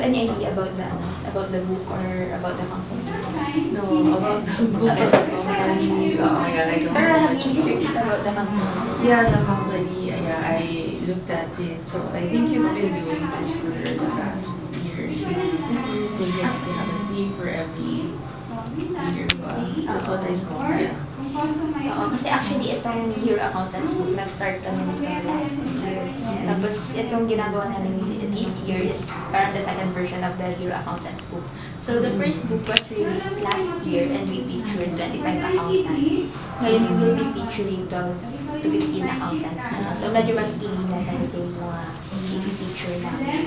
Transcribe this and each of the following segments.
any idea about the book or about the company? No, about the book and the company, yeah, I don't Pero know have much you researched about the company? Yeah, the company, yeah, I looked at it. So I think you've been doing this for the past years. You think that you have a theme for every year. That's what I saw, yeah. Oo, kasi actually itong Hero Accountants Book, nag-start kami nito last year. Tapos itong ginagawa namin this year is parang the second version of the Hero Accountants Book. So the first book was released last year and we featured 25 accountants. Ngayon we will be featuring 12 to 15 accountants na. So medyo mas pili na talaga yung mga i-feature namin.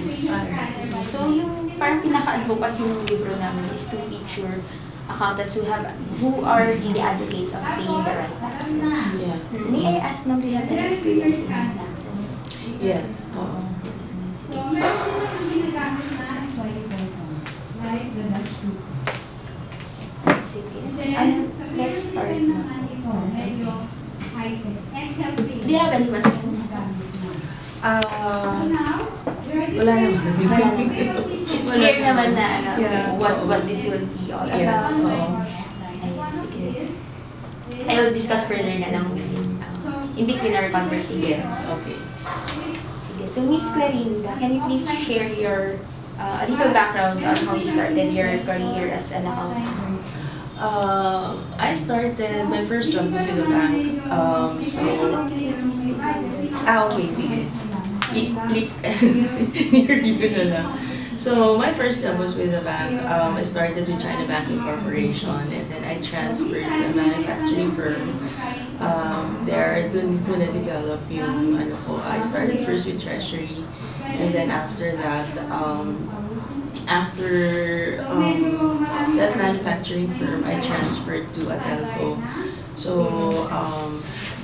So yung parang pinaka-advocacy ng libro namin is to feature accountants who are really advocates of paying the right taxes. Yeah. May I ask, ma'am, do you have any experience in taxes? Yes. Sige. Let's start na. Do you have any questions? Wala naman. It's clear naman na Yeah. what this will be all about. Yes. Ayan, sige. I will discuss further na lang in between our conversation. Yes. Okay. Sige. So, Miss Clarinda, can you please share your a little background on how you started your career as an accountant? I started, my first job was with a bank. Is it okay if you speak louder? Okay, sige. Near you na lang. So, my first job was with a bank. I started with China Banking Corporation and then I transferred to a manufacturing firm. Dun ko na-develop yung ano ko. I started first with Treasury and then after that, after that manufacturing firm, I transferred to a telco. So,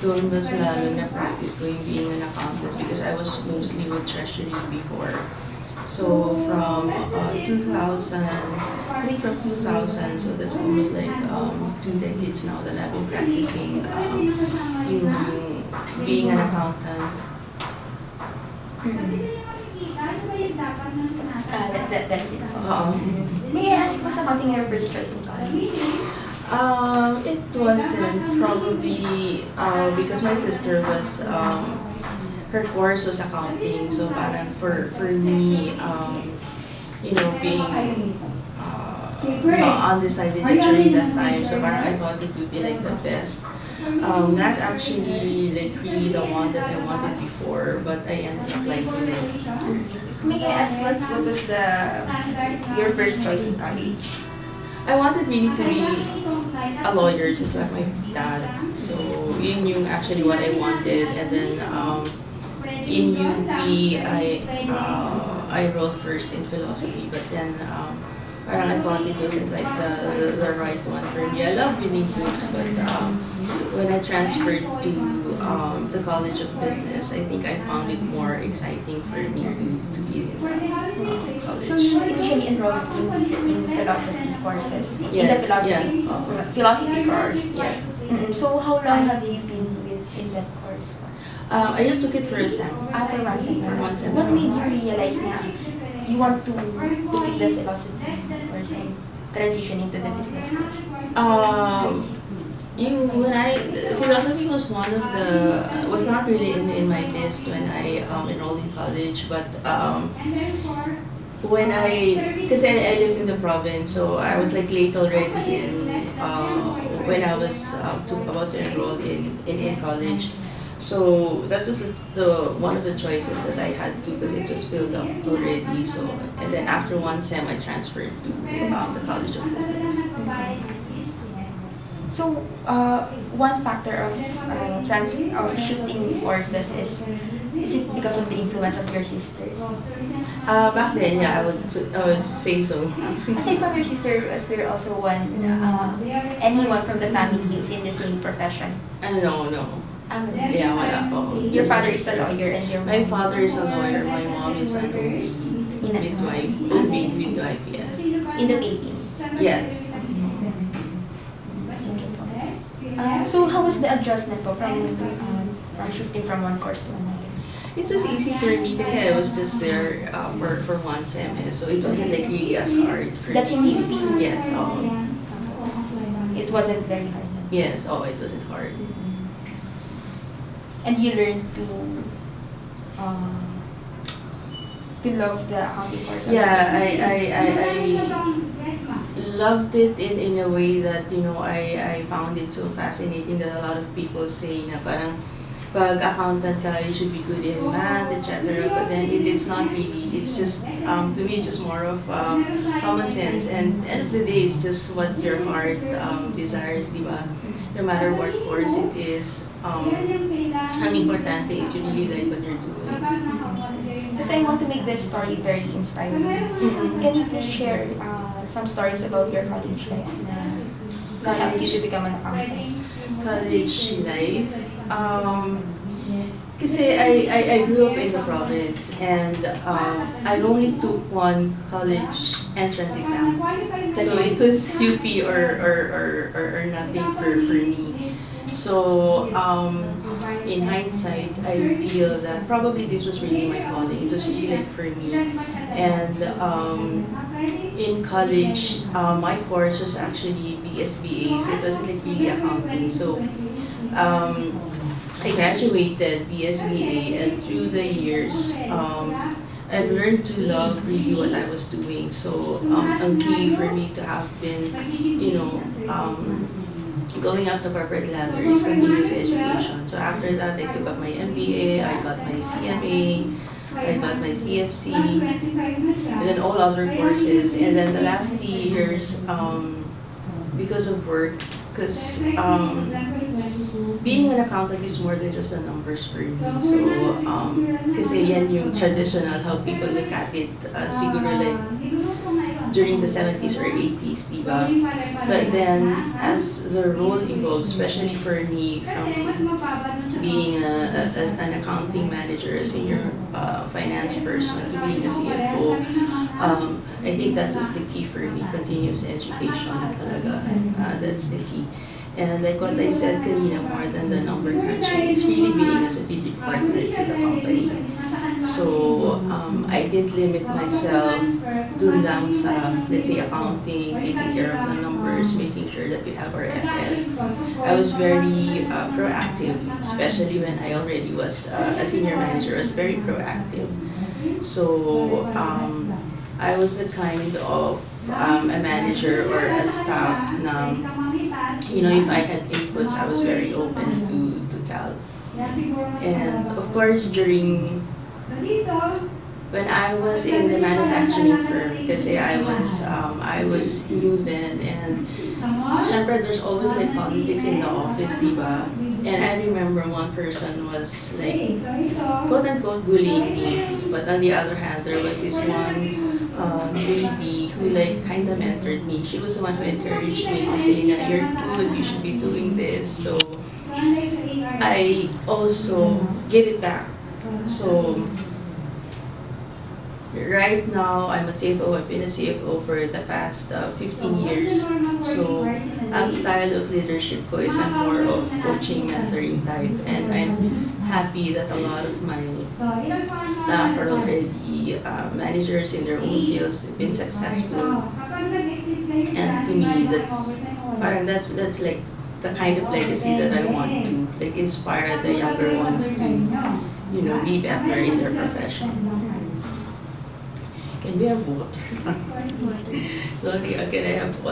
doon mas lalo na practice ko yung being an accountant because I was mostly with Treasury before. So, from 2000, I think from 2000, so that's almost like 2 decades now that I've been practicing yung being an accountant. That's it. May I ask, was accounting your first choice in college? It wasn't probably because my sister was her course was accounting, so parang for me being undecided during that time, so parang I thought it would be like the best. Not actually like really the one that I wanted before, but I ended up liking it. May I ask what was your first choice in college? I wanted really to be a lawyer, just like my dad. So yun yung actually what I wanted, and then in UP I enrolled first in philosophy, but then parang I thought it wasn't like the right one for me. I love reading books, but when I transferred to the College of Business, I think I found it more exciting for me to be in college. So you initially enrolled in philosophy courses, in the Yes, philosophy course. Yes. So how long have you been in that course? I just took it for a sem. For 1 semester. For 1 semester. What made you realize na you want to take the philosophy course and transition into the business course? Philosophy was was not really in my list when I enrolled in college, but because I lived in the province, so I was like late already when I was about to enroll in college. So that was one of the choices that I had to, because it was filled up already. So, and then after 1 sem, I transferred to the College of Business. So, one factor of shifting courses is it because of the influence of your sister? Back then, yeah, I would say so. Aside from your sister, was there also anyone from the family who's in the same profession? No. Yeah, wala po. Your father is a lawyer and your mom? My father is a lawyer. My mom is an midwife. Midwife, yes. In the Philippines? Yes. So how was the adjustment po from shifting from one course to another? It was easy for me because I was just there for one semester, so it wasn't like really as hard for That's in me. UP? Yes, It wasn't very hard. yes, it wasn't hard. And you learned to love the accounting course. Yeah, I loved it in a way that, you know, I found it so fascinating that a lot of people say na parang pag accountant ka, you should be good in math, etc. But then it's not really. It's just, to me, it's just more of common sense. And end of the day, it's just what your heart desires, di ba? No matter what course it is, ang importante is you really like what you're doing. Because I want to make this story very inspiring. Can you please share some stories about your college life na helped you to become an accountant? College life. Kasi I grew up in the province and I only took one college entrance exam. So it was UP or nothing for me. So in hindsight, I feel that probably this was really my calling. It was really like for me. And in college, my course was actually BSBA, so it wasn't like really accounting. So I graduated BSBA, and through the years, I've learned to love really what I was doing. So ang key for me to have been, you know, going up the corporate ladder is continuous education. So after that, I took up my MBA, I got my CMA, I got my CFC, and then all other courses. And then the last 3 years, because of work, because being an accountant is more than just the numbers for me. So, kasi yan yung traditional how people look at it, siguro like during the 70s or 80s, diba? But then, as the role evolves, especially for me, from being an accounting manager, a senior finance person, to being a CFO, I think that was the key for me, continuous education talaga. That's the key. And like what I said kanina, more than the number crunching, it's really being a strategic partner to the company. So, I didn't limit myself dun lang sa, let's say, accounting, taking care of the numbers, making sure that we have our FS. I was very proactive, especially when I already was a senior manager. I was very proactive. So, I was the kind of a manager or a staff na, you know, if I had inputs, I was very open to tell. And of course, when I was in the manufacturing firm, kasi I was new then, and syempre there's always like politics in the office, diba? And I remember one person was like, quote unquote, bullying me. But on the other hand, there was this one lady who like kind of mentored me. She was the one who encouraged me to say, na, you're good, you should be doing this. So I also gave it back. So right now, I'm a CFO. I've been a CFO for the past 15 years. So ang style of leadership ko is I'm more of coaching, mentoring type. And I'm happy that a lot of my staff are already managers in their own fields. They've been successful. And to me, that's like the kind of legacy that I want to like inspire the younger ones to, you know, be better in their profession. Can we have water? Sorry, can I have water?